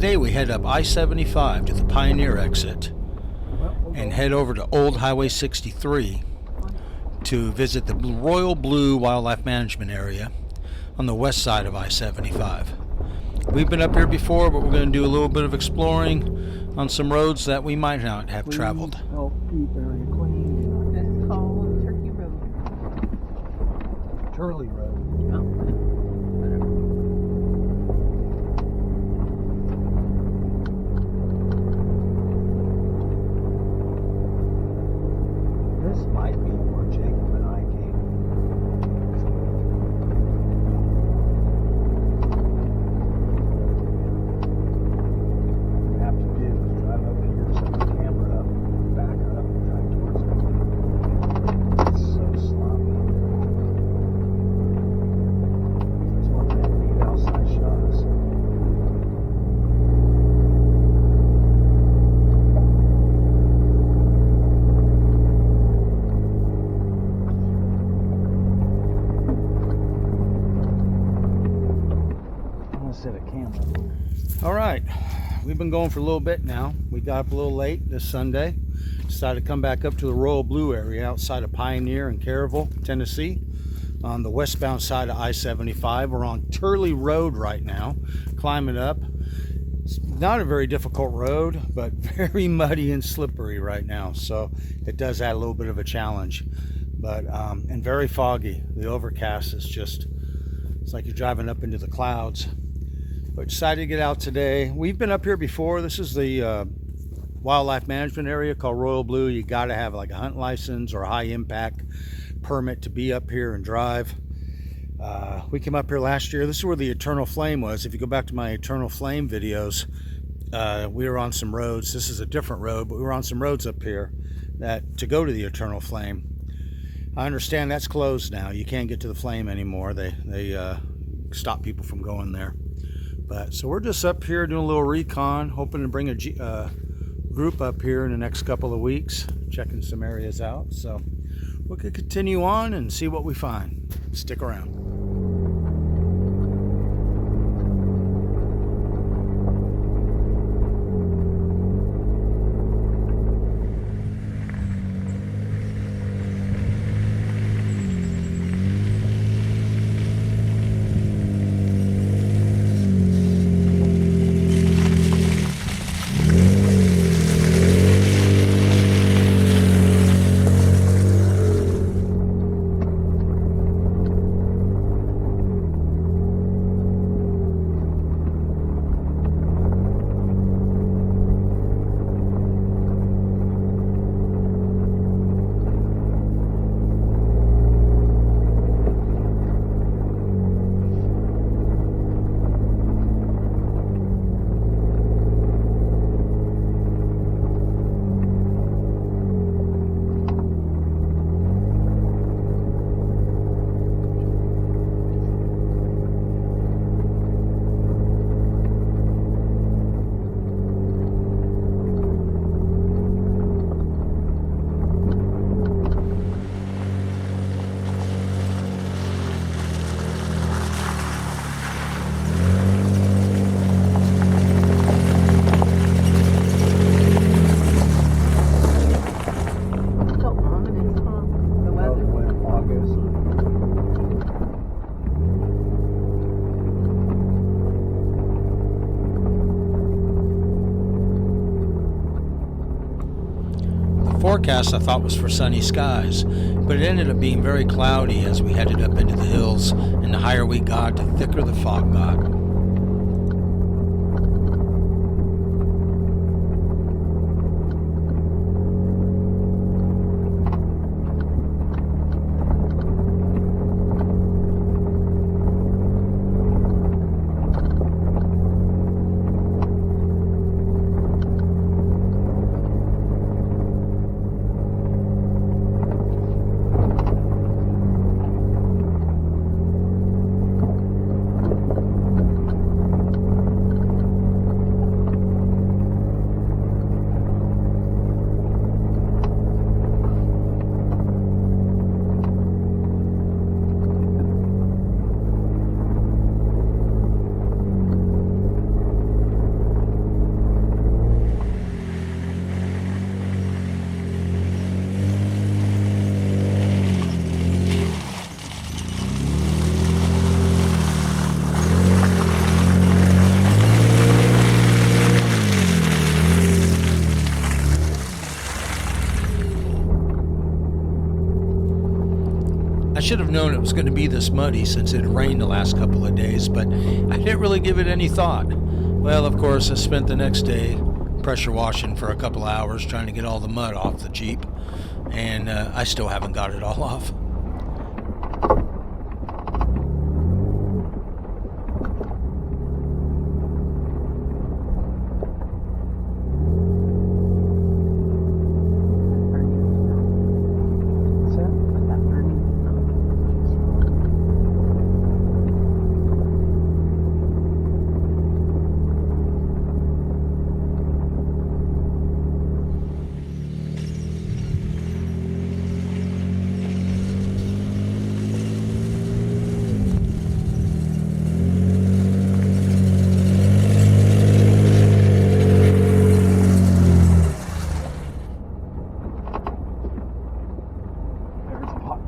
Today we head up I-75 to the Pioneer exit and head over to Old Highway 63 to visit the Royal Blue Wildlife Management Area on the west side of I-75. We've been up here before, but we're going to do a little bit of exploring on some roads that we might not have traveled. Help keep area clean. It's called Turkey Road. Turley Road. This might be where Jacob and I came. What we have to do is drive up here, set the camera up, back up, and drive towards it. It's so sloppy. That's one thing we need outside shots. Set a camera. All right, we've been going for a little bit now. We got up a little late this Sunday. Decided to come back up to the Royal Blue area outside of Pioneer and Caryville, Tennessee, on the westbound side of I-75. We're on Turley Road right now, climbing up. It's not a very difficult road, but very muddy and slippery right now, so it does add a little bit of a challenge. But and very foggy. The overcast is just, it's like you're driving up into the clouds. But decided to get out today. We've been up here before. This is the wildlife management area called Royal Blue. You got to have like a hunt license or a high impact permit to be up here and drive. We came up here last year. This is where the Eternal Flame was. If you go back to my Eternal Flame videos, we were on some roads. This is a different road, but we were on some roads up here that to go to the Eternal Flame. I understand that's closed now. You can't get to the flame anymore. They stop people from going there. But so we're just up here doing a little recon, hoping to bring a group up here in the next couple of weeks, checking some areas out. So we could continue on and see what we find. Stick around. Forecast I thought was for sunny skies, but it ended up being very cloudy as we headed up into the hills, and the higher we got, the thicker the fog got. should have known it was going to be this muddy since it had rained the last couple of days, but I didn't really give it any thought. Well, of course, I spent the next day pressure washing for a couple of hours trying to get all the mud off the Jeep, and I still haven't got it all off.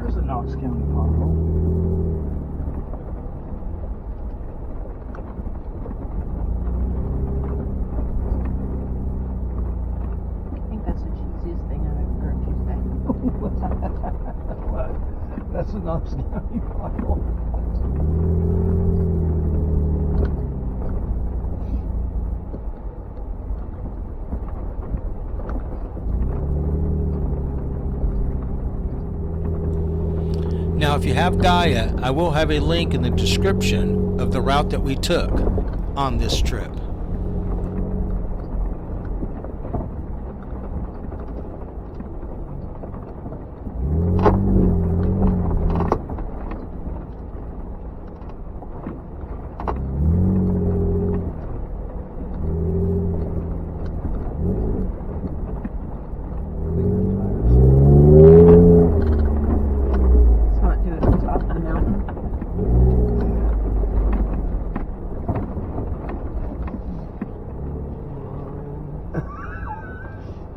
There's a Knox County pothole. I think that's the cheesiest thing I've ever heard you say. What? That's a Knox County pothole. Now, if you have Gaia, I will have a link in the description of the route that we took on this trip.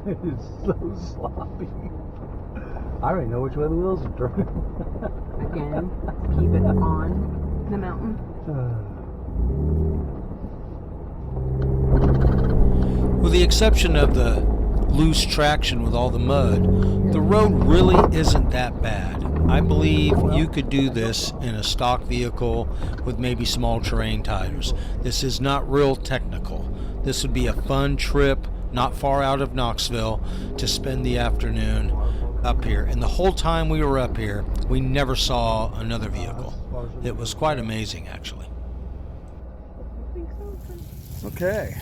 It is so sloppy. I already know which way the wheels are turning. Again, keep it on the mountain. With the exception of the loose traction with all the mud, the road really isn't that bad. I believe you could do this in a stock vehicle with maybe small terrain tires. This is not real technical. This would be a fun trip not far out of Knoxville to spend the afternoon up here. And the whole time we were up here, we never saw another vehicle. It was quite amazing, actually. I think so. Okay.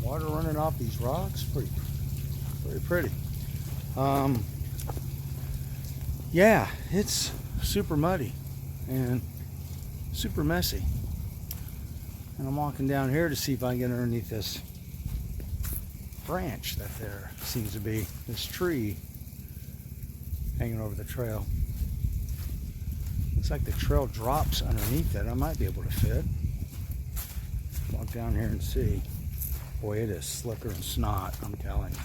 Water running off these rocks, pretty pretty. Yeah, it's super muddy and super messy. And I'm walking down here to see if I can get underneath this branch that there seems to be, this tree hanging over the trail. Looks like the trail drops underneath it. I might be able to fit. Walk down here and see. Boy, it is slicker than snot, I'm telling you.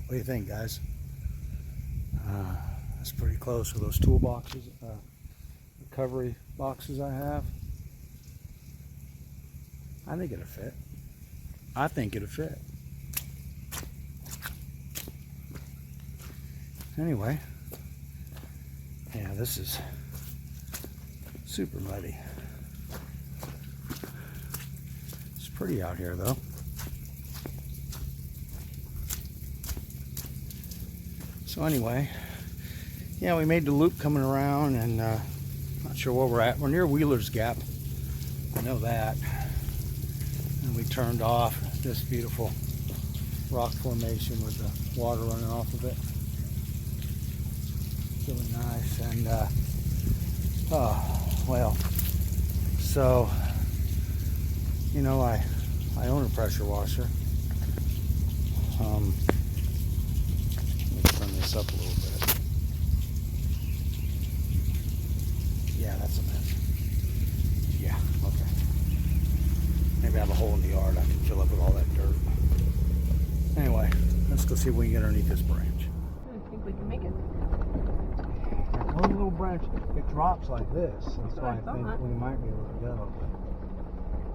What do you think, guys? That's pretty close with those toolboxes, recovery boxes I have. I think it'll fit. I think it'll fit. Anyway, yeah, this is super muddy. It's pretty out here, though. So anyway, yeah, we made the loop coming around, and not sure where we're at. We're near Wheeler's Gap. I know that. And we turned off this beautiful rock formation with the water running off of it. Really nice. And oh well, so you know, I own a pressure washer. Let me turn this up a little bit. Yeah, that's a mess. Yeah, okay. Maybe I have a hole in the yard I can fill up with all that dirt. Anyway, let's go see if we can get underneath this branch. I think we can make it. One little branch, it drops like this. That's why I think thought. we might be able to go.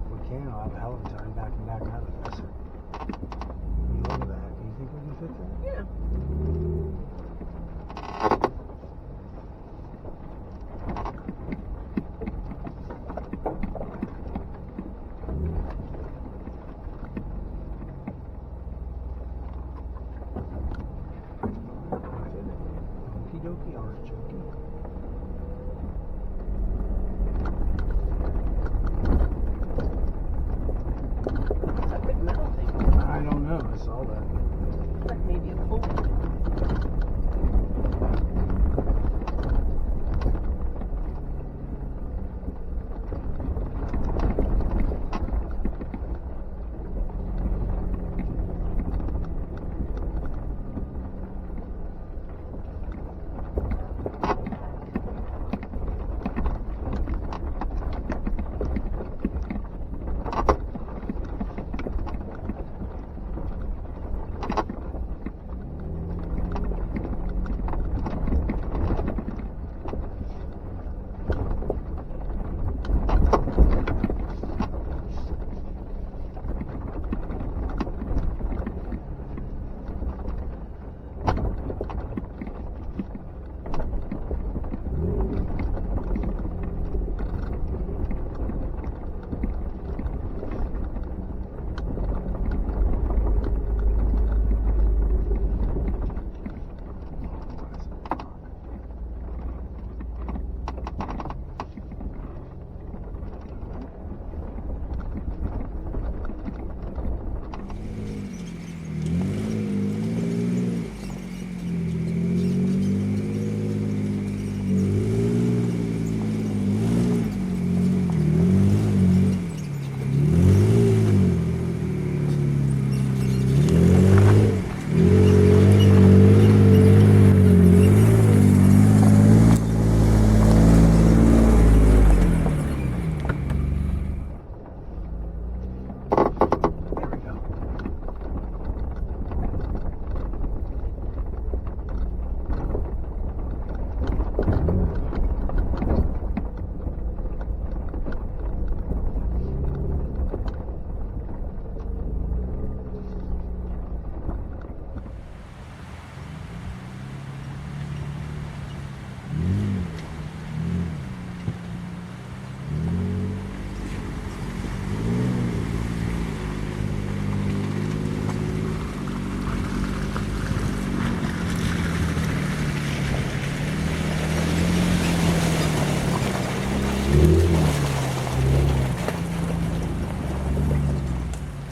But we can. I'll have a hell of a time backing back out of this. Look at that. Do you think we can fit that? Yeah. Okie dokie, artichoke. That big metal thing. I don't know. I saw that. Like maybe a pole.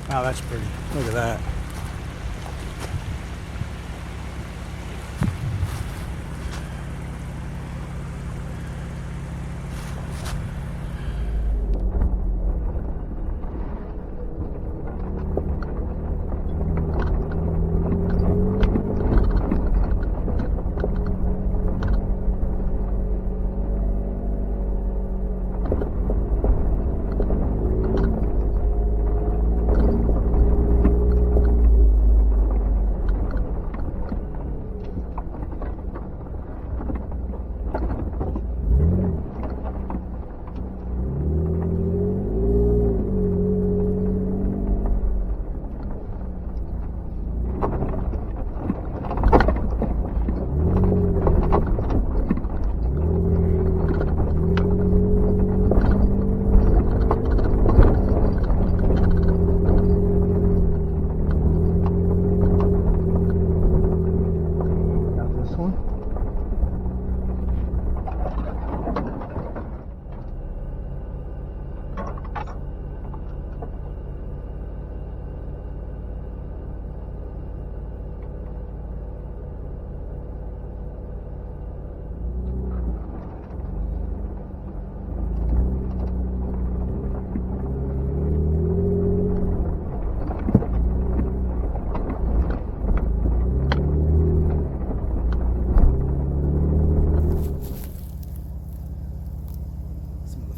Wow, that's pretty. Look at that.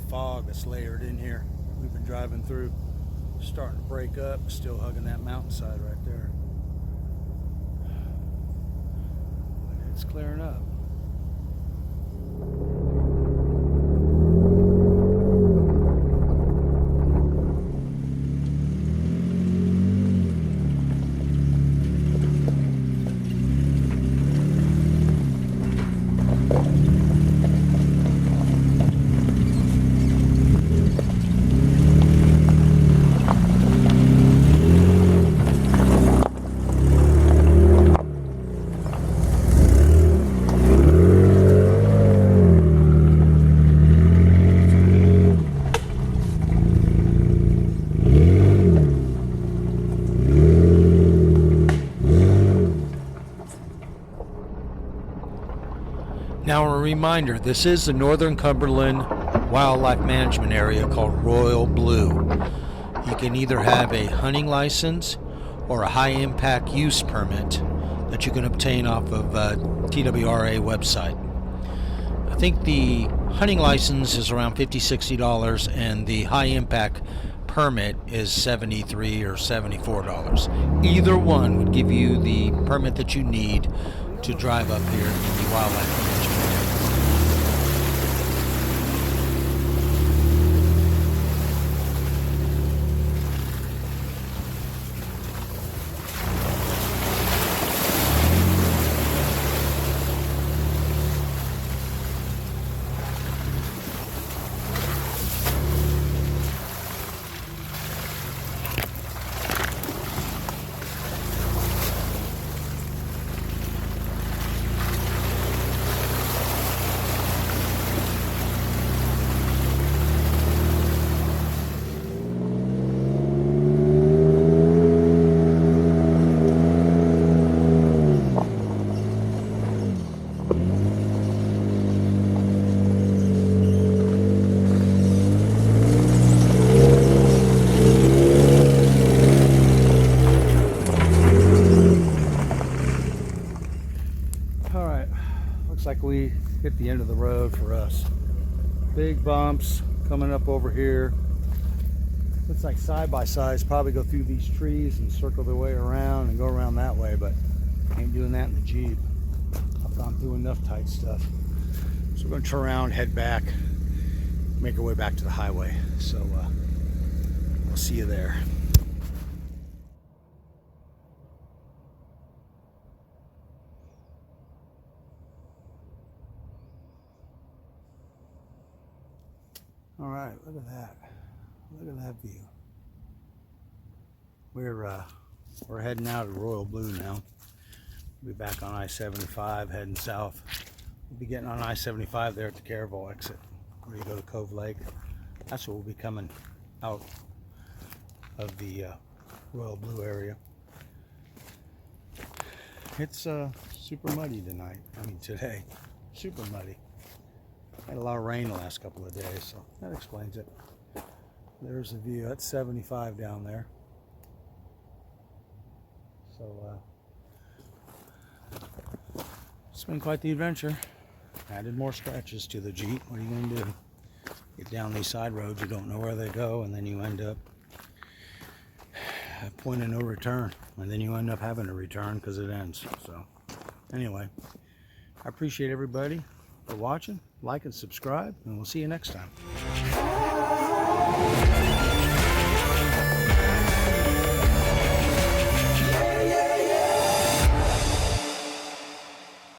Fog that's layered in here. We've been driving through, starting to break up, still hugging that mountainside right there. But it's clearing up. Now a reminder, this is the Northern Cumberland Wildlife Management Area called Royal Blue. You can either have a hunting license or a high impact use permit that you can obtain off of TWRA website. I think the hunting license is around $50-$60 and the high impact permit is $73 or $74. Either one would give you the permit that you need to drive up here in the wildlife management area. Like we hit the end of the road for us. Big bumps coming up over here. Looks like side by sides probably go through these trees and circle their way around and go around that way, but ain't doing that in the Jeep. I've gone through enough tight stuff. So we're going to turn around, head back, make our way back to the highway. So we'll see you there. All right, look at that. Look at that view. We're heading out of Royal Blue now. We'll be back on I-75 heading south. We'll be getting on I-75 there at the Caravel exit where you go to Cove Lake. That's where we'll be coming out of the Royal Blue area. It's super muddy tonight. I mean today. Super muddy. Had a lot of rain the last couple of days, so that explains it. There's the view. That's 75 down there. So it's been quite the adventure. Added more scratches to the Jeep. What are you going to do? Get down these side roads, you don't know where they go, and then you end up at point of no return, and then you end up having to return because it ends. So anyway, I appreciate everybody for watching. Like and subscribe, and we'll see you next time.